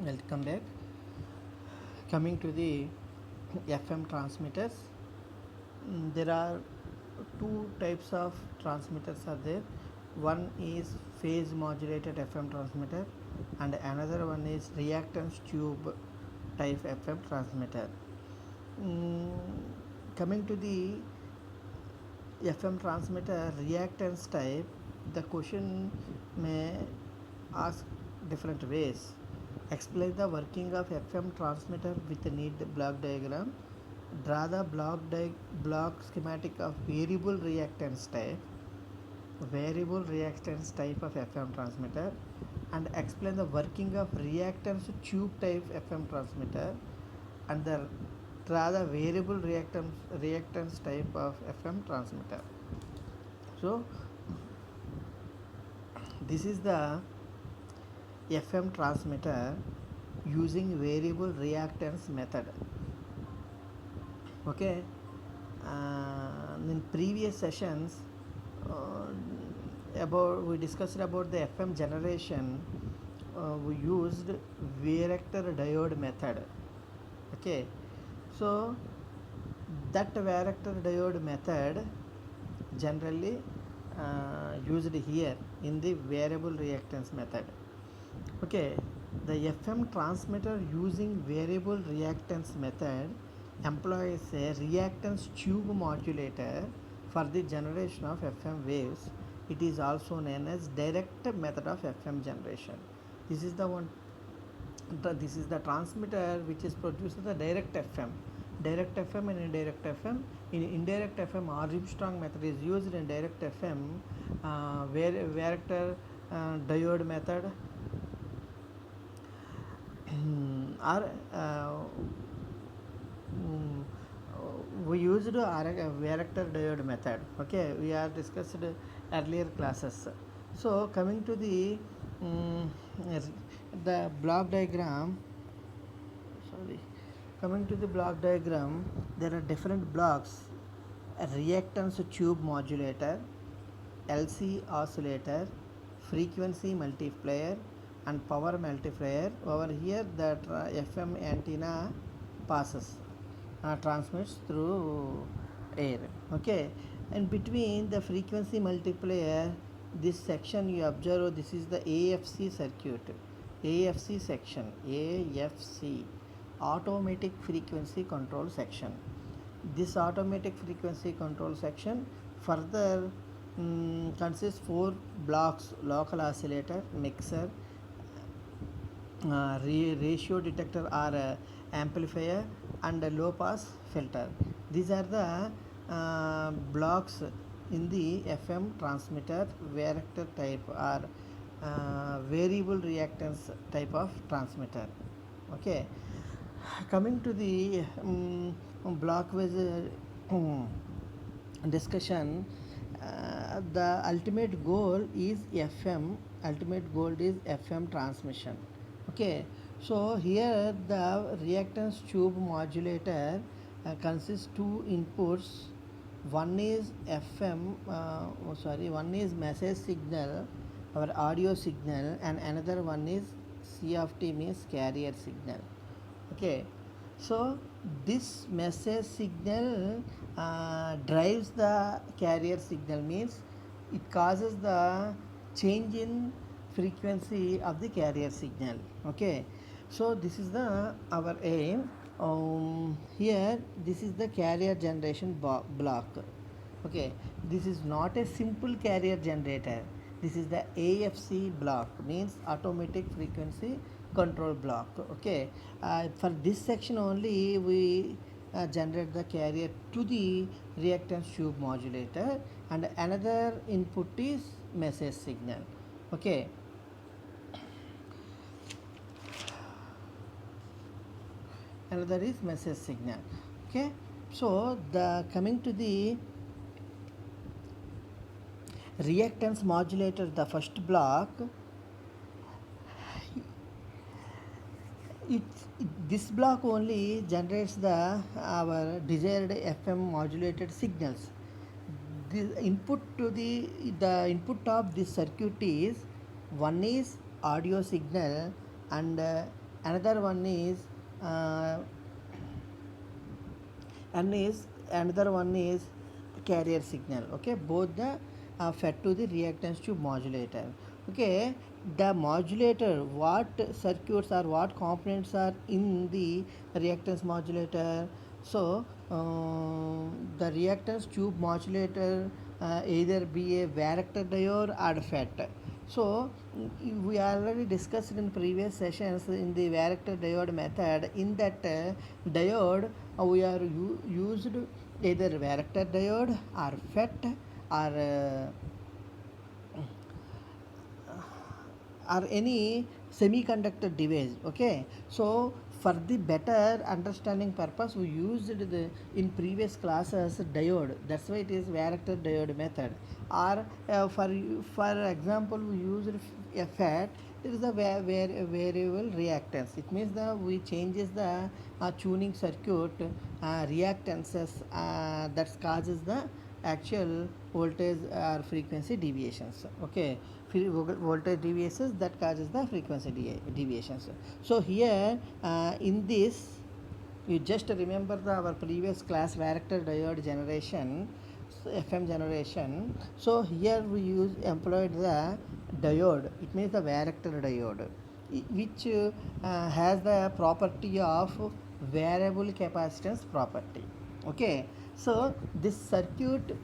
Welcome back. Coming to the FM transmitters, there are two types of transmitters are there. One is phase modulated FM transmitter, and another one is reactance tube type FM transmitter. Mm, Coming to the FM transmitter reactance type, the question may ask different ways. Explain the working of FM transmitter with the need block diagram. Draw the block schematic of variable reactance type of FM transmitter, and explain the working of reactance tube type FM transmitter, and the draw the variable reactance type of FM transmitter. So this is the FM transmitter using variable reactance method. Okay, in previous sessions, about we discussed about the FM generation. We used varactor diode method. Okay, so that varactor diode method generally used here in the variable reactance method. Okay, the FM transmitter using variable reactance method employs a reactance tube modulator for the generation of FM waves. It is also known as direct method of FM generation. This is the one. This is the transmitter which is produced the direct FM. Direct FM and indirect FM. In indirect FM, Armstrong method is used. In direct FM, varactor diode method or mm, we used varactor diode method. Okay, we are discussed earlier classes. So coming to the block diagram, sorry, coming to the block diagram, there are different blocks: a reactance tube modulator, LC oscillator, frequency multiplier, and power multiplier. Over here, the FM antenna passes, transmits through air. Okay, and between the frequency multiplier, this section you observe, this is the AFC circuit. AFC section, AFC, automatic frequency control section. This automatic frequency control section further consists 4 blocks: local oscillator, mixer, ratio detector or amplifier, and a low pass filter. These are the blocks in the FM transmitter varactor type or variable reactance type of transmitter. Okay, coming to the block wise discussion, the ultimate goal is FM transmission. Okay, so here the reactance tube modulator consists 2 inputs. One is one is message signal, our audio signal, and another one is C of T, means carrier signal. Okay, so this message signal drives the carrier signal, means it causes the change in frequency of the carrier signal. Okay, so this is the our aim. Here this is the carrier generation block. Okay, this is not a simple carrier generator. This is the AFC block, means automatic frequency control block. Okay, for this section only we generate the carrier to the reactance tube modulator, and another input is message signal. Okay, another is message signal. Okay, so the coming to the reactance modulator, the first block, this block only generates the our desired FM modulated signals. The input to the input of this circuit is, one is audio signal, and another one is uh, and is another one is carrier signal. Okay, both the fed to the reactance tube modulator. Okay, the modulator, what circuits or what components are in the reactance modulator? So the reactance tube modulator either be a varactor diode or FET. So we already discussed in previous sessions in the varactor diode method. In that diode, we are used either varactor diode or FET or any semiconductor device. Okay, so for the better understanding purpose we used the in previous classes diode, that's why it is varactor diode method. Or for example we used a FAT, there is a variable reactance. It means that we changes the tuning circuit reactances that causes the actual voltage or frequency deviations. Okay, voltage deviations that causes the frequency deviations. So here in this, you just remember our previous class varactor diode generation, FM generation. So here we employed the diode. It means the varactor diode, which has the property of variable capacitance property. Okay, so this circuit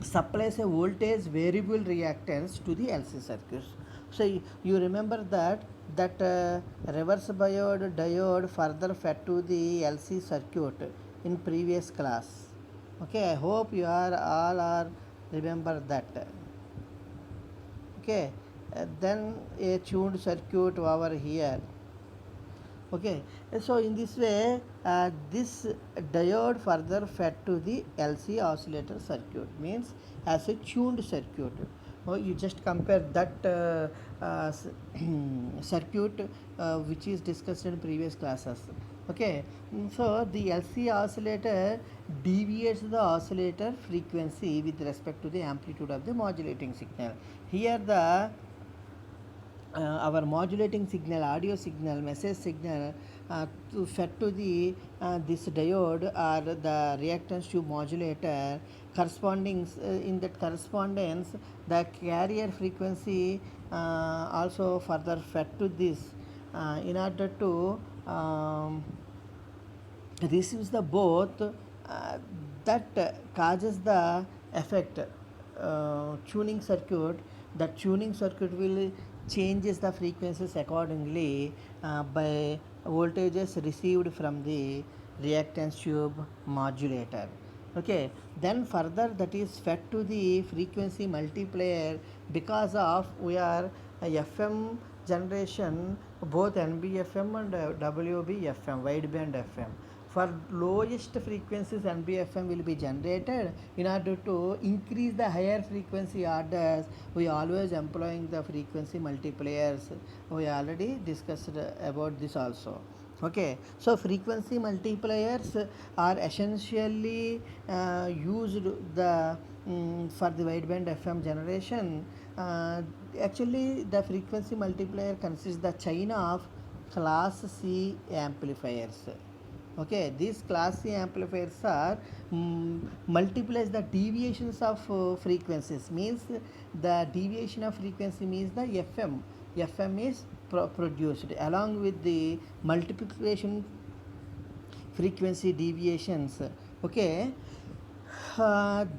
supplies a voltage variable reactance to the LC circuits. So you remember that reverse diode further fed to the LC circuit in previous class. Okay, I hope you are all are remember that. Okay, then a tuned circuit over here. Okay, so in this way this diode further fed to the LC oscillator circuit, means as a tuned circuit. You just compare that circuit which is discussed in previous classes. Okay, so the LC oscillator deviates the oscillator frequency with respect to the amplitude of the modulating signal. Here the our modulating signal, audio signal, message signal fed to the this diode or the reactance tube modulator, corresponding in that correspondence the carrier frequency also further fed to this in order to receives the both that causes the effect tuning circuit. The tuning circuit will changes the frequencies accordingly by voltages received from the reactance tube modulator. Okay, then further that is fed to the frequency multiplier. Because of we are FM generation, both NBFM and WBFM, wideband FM. For lowest frequencies NBFM will be generated. In order to increase the higher frequency orders, we always employing the frequency multipliers. We already discussed about this also. Okay, so frequency multipliers are essentially used the for the wideband FM generation. Actually the frequency multiplier consists the chain of class C amplifiers. Okay, these class C amplifiers are multiplies the deviations of frequencies, means the deviation of frequency means the FM is produced along with the multiplication frequency deviations. Okay,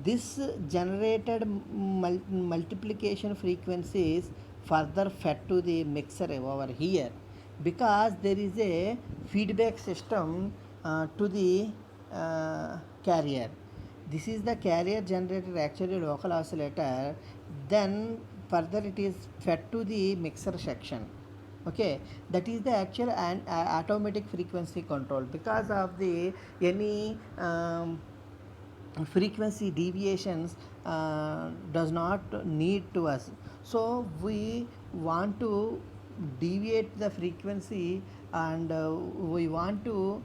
this generated multiplication frequencies further fed to the mixer over here, because there is a feedback system to the carrier. This is the carrier generated actually local oscillator, then further it is fed to the mixer section. Okay, that is the actual and automatic frequency control. Because of the any frequency deviations does not need to us, so we want to deviate the frequency and we want to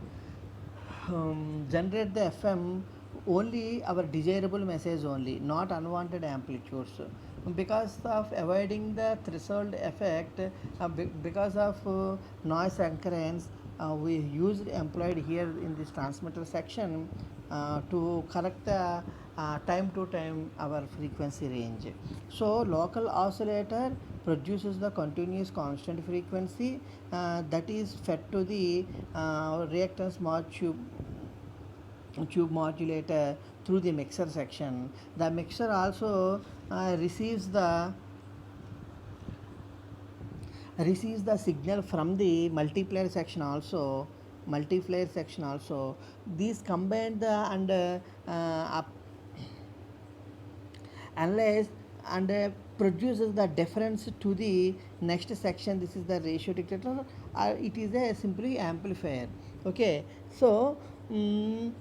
generate the FM only our desirable message only, not unwanted amplitudes. because of avoiding the threshold effect, because of noise occurrence, we usually employed here in this transmitter section to correct the time to time our frequency range. So local oscillator produces the continuous constant frequency that is fed to the reactance smart tube modulator through the mixer section. The mixer also receives the signal from the multiplier section also. These combined and analyze and produces the difference to the next section. This is the ratio dictator, it is a simply amplifier. Okay, so mm,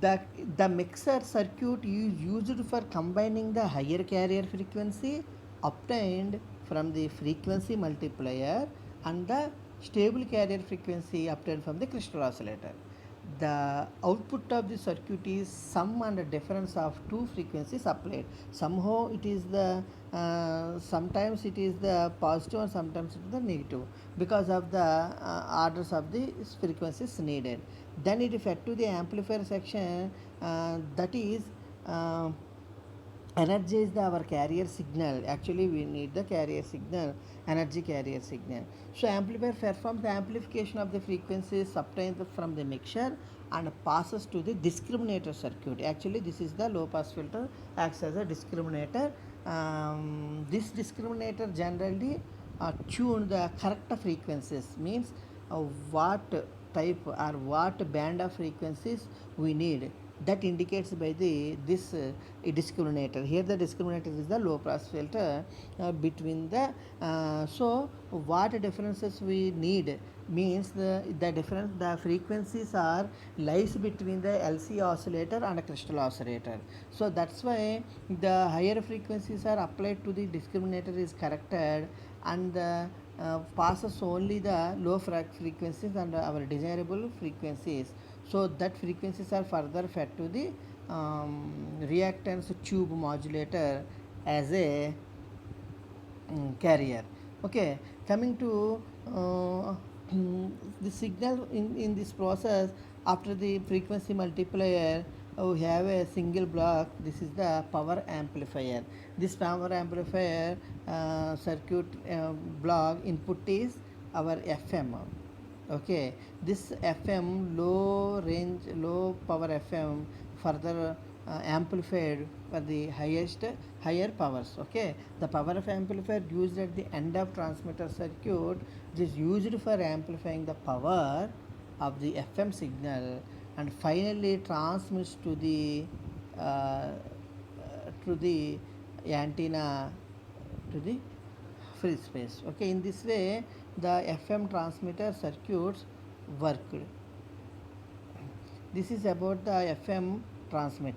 the the mixer circuit is used for combining the higher carrier frequency obtained from the frequency multiplier and the stable carrier frequency obtained from the crystal oscillator. The output of the circuit is sum and difference of two frequencies applied. Somehow it is the sometimes it is the positive and sometimes it is the negative because of the orders of the frequencies needed. Then it is fed to the amplifier section, that is uh, energy is our carrier signal. Actually we need the carrier signal, energy carrier signal. So amplifier performs the amplification of the frequencies obtained from the mixture and passes to the discriminator circuit. Actually this is the low pass filter, acts as a discriminator. This discriminator generally tune the correct frequencies, means what type or what band of frequencies we need, that indicates by the this discriminator. Here the discriminator is the low pass filter between the so what differences we need, means the difference, the frequencies are lies between the LC oscillator and a crystal oscillator. So that's why the higher frequencies are applied to the discriminator is corrected, and the passes only the low frequencies and our desirable frequencies. So that frequencies are further fed to the reactance tube modulator as a carrier. Okay, coming to the signal in this process, after the frequency multiplier we have a single block. This is the power amplifier. This power amplifier circuit block input is our FM. Okay, this FM low power FM further amplified for the higher powers. Okay, the power of amplifier used at the end of transmitter circuit is used for amplifying the power of the FM signal and finally transmits uh, to the antenna, to the free space. Okay, in this way the FM transmitter circuits worked. This is about the FM transmitter.